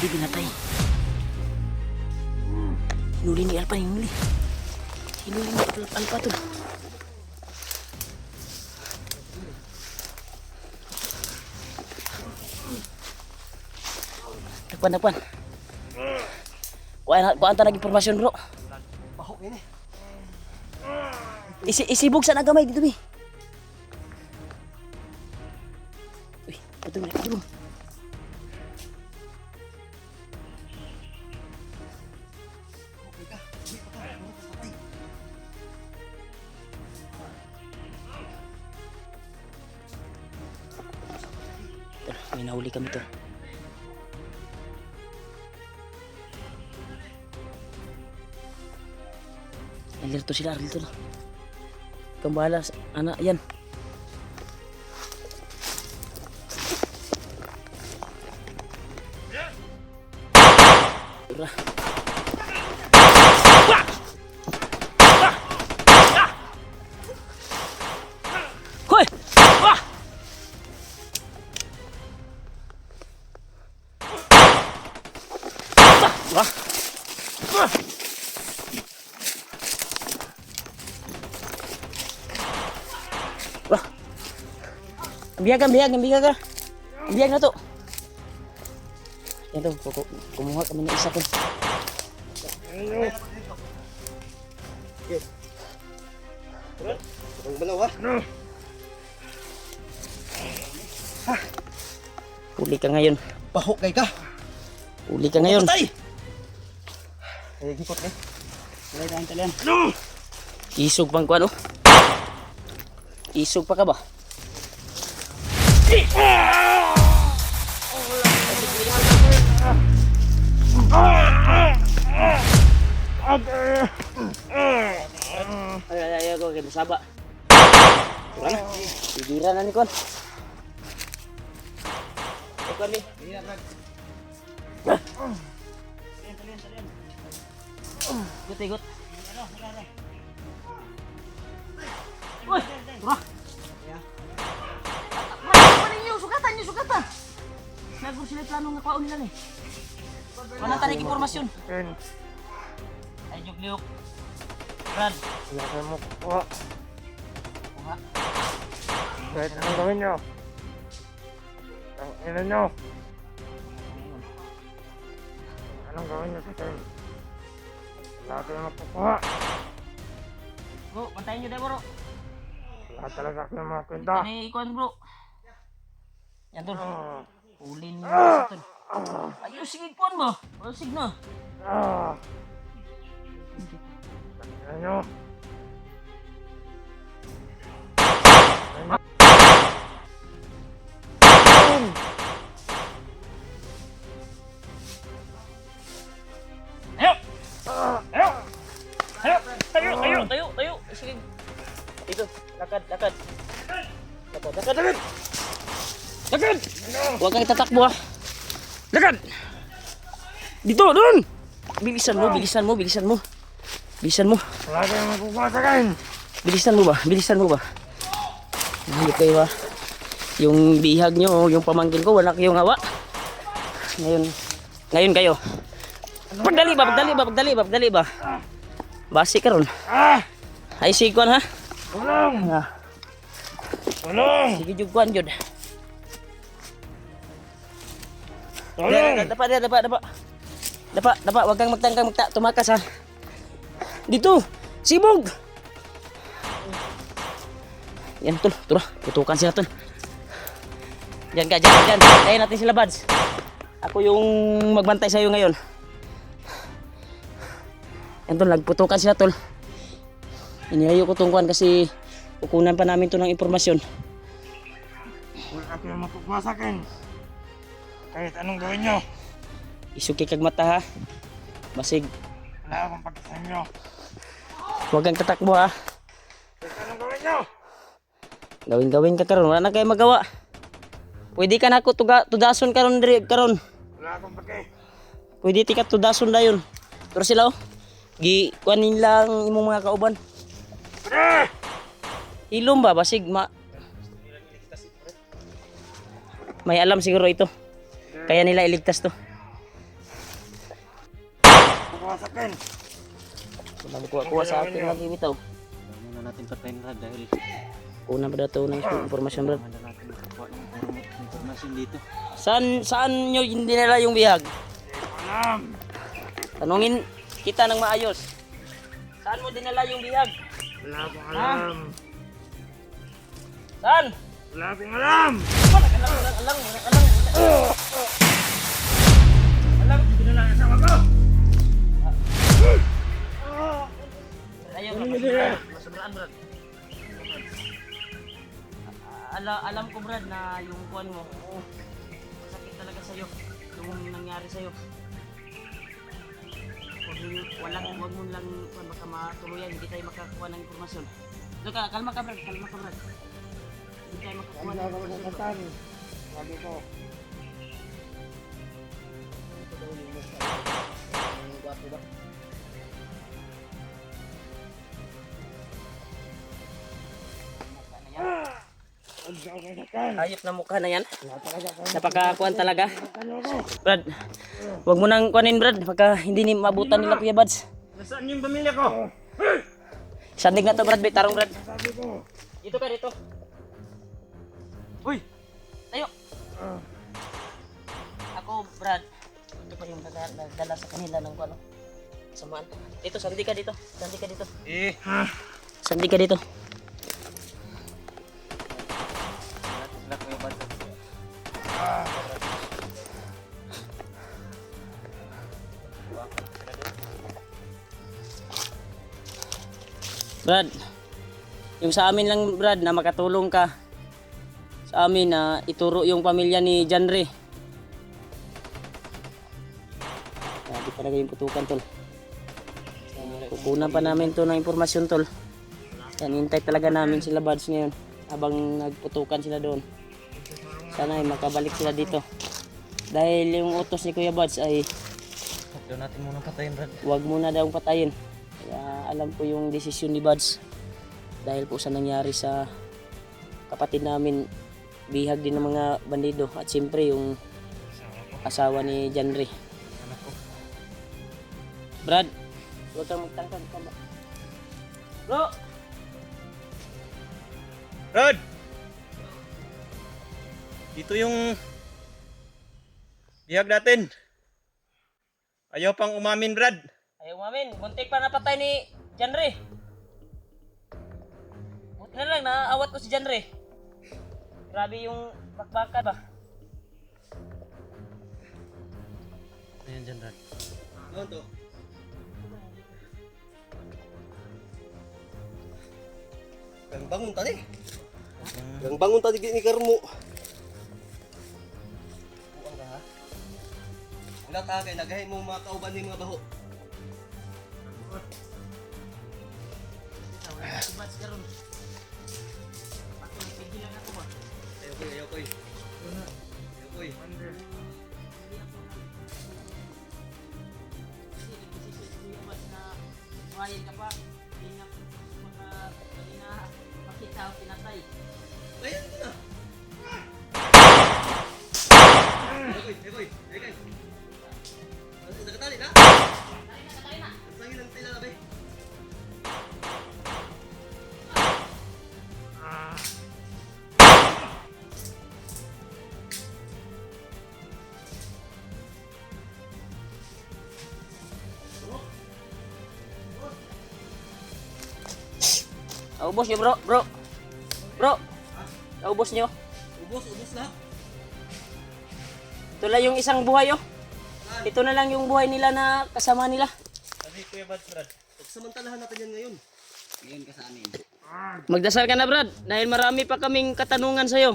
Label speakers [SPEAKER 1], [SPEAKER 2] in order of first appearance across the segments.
[SPEAKER 1] hindi pinatay. Hinuli ni Alpa, hinuli. Hinuli ni Alpa to. Takpan. Kuhaan ta nag-impormasyon bro.
[SPEAKER 2] Pahok ini.
[SPEAKER 1] Isibog sa nagamay dito bi. Uy, patong na bro. May nahuli kami to. Alerto sila, alerto na. Ikaw bahala, anak, yan. Tara. Hoy! Biyag na to. Yan to, kumuha kami ng isa ko.
[SPEAKER 2] Ang balaw ha.
[SPEAKER 1] Uli ka ngayon.
[SPEAKER 2] Pahok kay ka.
[SPEAKER 1] Uli ka ngayon.
[SPEAKER 2] Patay. Ay gikot ni. Wala tayong talian.
[SPEAKER 1] Isog pang kuano. Isog pa ka ba? Ay, ako kay masaba. Wala na. Sigira na ni kon. Ikaw ni. Talian. Gut. Uy, wah. Sugatan. Nagor sila plano nga kwaon nila ni. Wala tanig impormasyon. Ay jugliok. Brad.
[SPEAKER 2] Wala kayo mo kuha.
[SPEAKER 1] Kuha.
[SPEAKER 2] Kahit anong gawin nyo. Ang ina nyo. Anong gawin nyo sa kayo? Wala kayo mapukuha.
[SPEAKER 1] Bro, pantayin nyo dahil bro.
[SPEAKER 2] Wala talaga kayo mga kwenta.
[SPEAKER 1] Ano ikuan bro? Yan tol. Ulin mo sa tol. Ayun, sige ikuan mo. Wala sige na.
[SPEAKER 2] Ano nyo?
[SPEAKER 1] Tayo. Sige. Dito, lakad. Huwag kang tatakbo ha. Lakad! Dito, doon! Bilisan mo.
[SPEAKER 2] Wala kayo mapukuha sa kain.
[SPEAKER 1] Bilisan mo ba? Hayop kayo ha. Yung bihag nyo, yung pamangkin ko, wala kayong hawa. Ngayon kayo. Pagdali ba? Basi ka ron. Ay, siguan ha.
[SPEAKER 2] Tulong!
[SPEAKER 1] Sige, jugkuan jud.
[SPEAKER 2] Tulong!
[SPEAKER 1] Dapa, wag kang magtangkang tumakas ha. Dito, sibog. Yan tol, putukan sila tol. Diyan. Tayo natin sila buds. Ako yung magbantay sa'yo ngayon. Yan tol, nagputukan sila tol. Inihayo ko tungkuan kasi kukunan pa namin to ng impormasyon.
[SPEAKER 2] Wala kayo mapukuha sa kain. Kahit anong gawin nyo.
[SPEAKER 1] Isuki kag mata ha. Basig,
[SPEAKER 2] Wala akong pagkasan nyo.
[SPEAKER 1] huwag kang tatakbo ha.
[SPEAKER 2] Kahit anong gawin nyo.
[SPEAKER 1] Gawin ka karon, wala na kayo magawa. Pwede ka na ako tudason karon diri karon.
[SPEAKER 2] Wala akong pagkain.
[SPEAKER 1] Pwede ti ka tudason dayon. Pero sila oh. Kuanin lang imong mga kauban. Ilom ba basig may alam siguro ito. Kaya nila iligtas to.
[SPEAKER 2] wasakin.
[SPEAKER 1] Wala kuha sa akin lagi bitaw.
[SPEAKER 3] Muna natin patayin Brad dahil
[SPEAKER 1] Una pa daw ng impormasyon brad.
[SPEAKER 3] muna natin makakuha ng informasyon dito.
[SPEAKER 1] Saan nyo hindi nila yung bihag?
[SPEAKER 2] Alam.
[SPEAKER 1] Tanungin kita ng maayos. Saan mo dinala yung bihag?
[SPEAKER 2] Wala akong alam.
[SPEAKER 1] Saan?
[SPEAKER 2] Wala akong alam.
[SPEAKER 1] Alang.
[SPEAKER 2] Alam, hindi na lang ang asawa ko.
[SPEAKER 1] Ayaw masobraan brad. Alam ko brad na yung kuwan mo. Sakit talaga sa'yo. Yung nangyari sa'yo. Huwag mo lang baka matuluyan. Hindi tayo makakuha ng informasyon. Kalma ka brad. Hindi tayo makakuha ng informasyon.
[SPEAKER 2] Sabi ko.
[SPEAKER 1] Ayop na mukha na yan. Napakakuan talaga. Brad, huwag mo nang kuanin Brad. Pagka hindi ni mabutan nila Kuya Bads.
[SPEAKER 2] Nasaan yung pamilya ko?
[SPEAKER 1] Sandig na to Brad, bitarong Brad.
[SPEAKER 2] Sabi ko.
[SPEAKER 1] Dito ka dito. Uy! Tayo! Ako Brad. Ito pa yung nagdala sa kanila ng ano. Samaan. Dito, sandi ka dito. Sandi ka dito. Sandi ka dito.
[SPEAKER 3] Sila Kuya Brad.
[SPEAKER 1] Brad, yung sa amin lang Brad na makatulong ka sa amin na ituro yung pamilya ni Janre. Grabe talaga yung putukan tol. Kukunan pa namin to ng impormasyon tol. Yan, hintay talaga namin sila Bads ngayon habang nagputukan sila doon. Sana ay makabalik sila dito. Dahil yung utos ni Kuya Bads ay
[SPEAKER 3] Doon natin muna patayin Brad.
[SPEAKER 1] huwag muna daw patayin. Kaya alam ko yung desisyon ni Bads dahil po sa nangyari sa kapatid namin, bihag din ng mga bandido at siyempre yung asawa ni Janre.
[SPEAKER 3] Anak ko.
[SPEAKER 1] Brad, huwag kang magtangkad. Bro!
[SPEAKER 3] Brad! Dito yung bihag natin. Ayaw pang umamin Brad.
[SPEAKER 1] Ayaw mamin, muntik pa napatay ni Janre. Buti na lang, naaawat ko si Janre. Grabe yung bakbakan ba?
[SPEAKER 3] Ayan dyan Brad. Ano to?
[SPEAKER 4] Gang bangun tadi. Gang bangun tadi ni karmu. Buang ka ha? Wala ka kay nagahin mo mga kauban ni mga baho.
[SPEAKER 1] Si Bads karon. Ako nagpigil lang ako ba?
[SPEAKER 4] Ayo koy, ayo koy. Ayo koy.
[SPEAKER 1] Kumain ka pa, hindi na makita o pinatay.
[SPEAKER 4] Ayan na. Ayo koy, ayo koy. Ayo koy. Ano nakatali na?
[SPEAKER 1] Katay na.
[SPEAKER 4] Sige lang tila labi.
[SPEAKER 1] Naubos nyo bro. Naubos nyo.
[SPEAKER 4] Ubos lahat.
[SPEAKER 1] Ito lang yung isang buhay oh. Ito na lang yung buhay nila na kasama nila.
[SPEAKER 3] Sabi Kuya Brad Brad.
[SPEAKER 4] Pagsamantalahan natin yan ngayon. Ngayon ka sa amin.
[SPEAKER 1] Magdasal ka na Brad, dahil marami pa kaming katanungan sa'yo.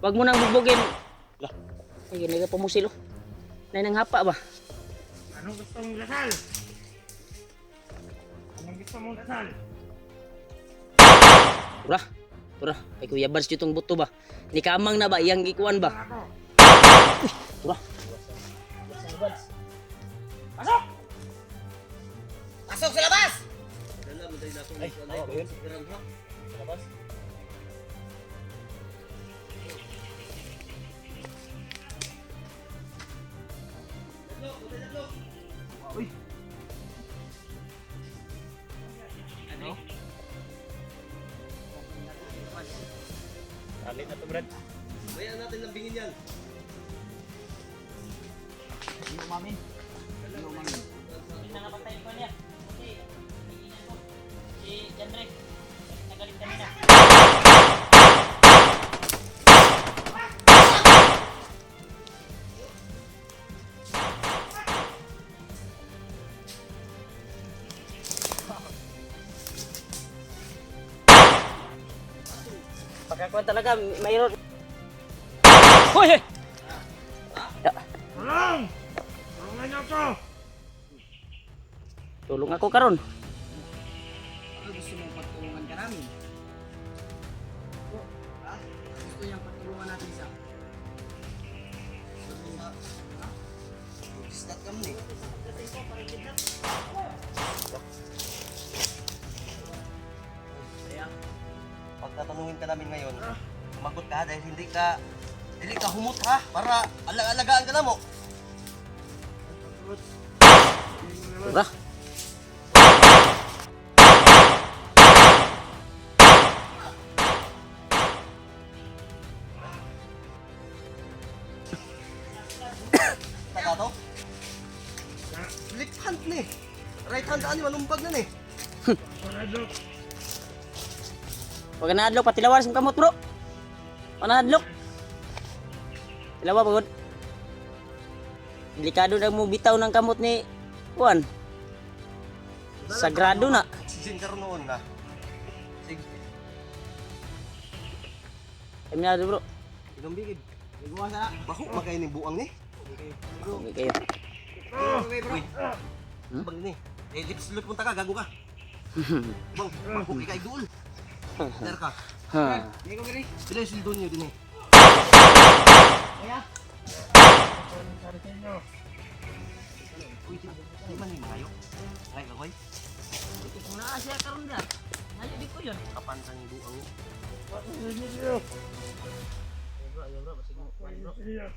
[SPEAKER 1] Huwag mo nang bubugin. Ay, ginaga pa mo silo. Nay nang hapa ba?
[SPEAKER 2] Anong gusto mong dasal? Anong gusto mong dasal?
[SPEAKER 1] Tura. Ay Kuya Bads itong buto ba? Ni kamang na ba? Iyang gikuan ba?
[SPEAKER 2] Ako.
[SPEAKER 1] Tura.
[SPEAKER 2] Pasok!
[SPEAKER 4] Pasok sa labas! Dala mo dahil ako. Ay, yun. Sa labas.
[SPEAKER 2] Brad.
[SPEAKER 4] Bayaan natin lambingin yan.
[SPEAKER 1] Hindi na napatay ko niya. Kasi, nagiginan ko. Si Jandre, nagalit kanina. Pagkakuan talaga, mayroon. Hoy!
[SPEAKER 2] Tulong! Tulungan niyo ako!
[SPEAKER 1] Tulong ako karon.
[SPEAKER 3] Ano gusto mong pagtulungan ka namin? Ha? Gusto niyang pagtulungan natin siya?
[SPEAKER 4] Start ka muna eh.
[SPEAKER 3] Kaya,
[SPEAKER 4] Pagtatanungin ka namin ngayon, sumagot ka dahil hindi ka humut ha, para alagaan ka na mo.
[SPEAKER 1] Diba?
[SPEAKER 4] Taka to? Left hand ni. Right hand ani malumbag na ni.
[SPEAKER 2] Paradok!
[SPEAKER 1] Huwag ka na hadlok, patilawan sa kamot bro. Huwag na hadlok. Tilawa pagod. Delikado na mo bitaw ng kamot ni Juan. Sagrado na.
[SPEAKER 4] Oxygen karon noon na. Sige,
[SPEAKER 1] Eminado bro.
[SPEAKER 4] ilumbigid.
[SPEAKER 3] iguwa sa
[SPEAKER 4] Baho magay ni buang ni.
[SPEAKER 1] Hindi kayo.
[SPEAKER 3] Okay, bro.
[SPEAKER 4] Uy. Bang ni. Eh lips look punta ka gago ka. Bang, baho kay duol. Der ka.
[SPEAKER 1] Ha.
[SPEAKER 3] Hindi ko gani.
[SPEAKER 4] Bila yung sildo niyo din eh.
[SPEAKER 3] Kaya,
[SPEAKER 2] Sorry sa inyo.
[SPEAKER 4] Uy, di man ni mayo. Ngay ka koy.
[SPEAKER 1] Kung naa siya karon da. Ngayon di ko yun.
[SPEAKER 4] Kapan sa ni buang ni.
[SPEAKER 2] Bakit niyo?
[SPEAKER 1] Bro, ayo bro, basig mo. Bro.
[SPEAKER 2] Sige.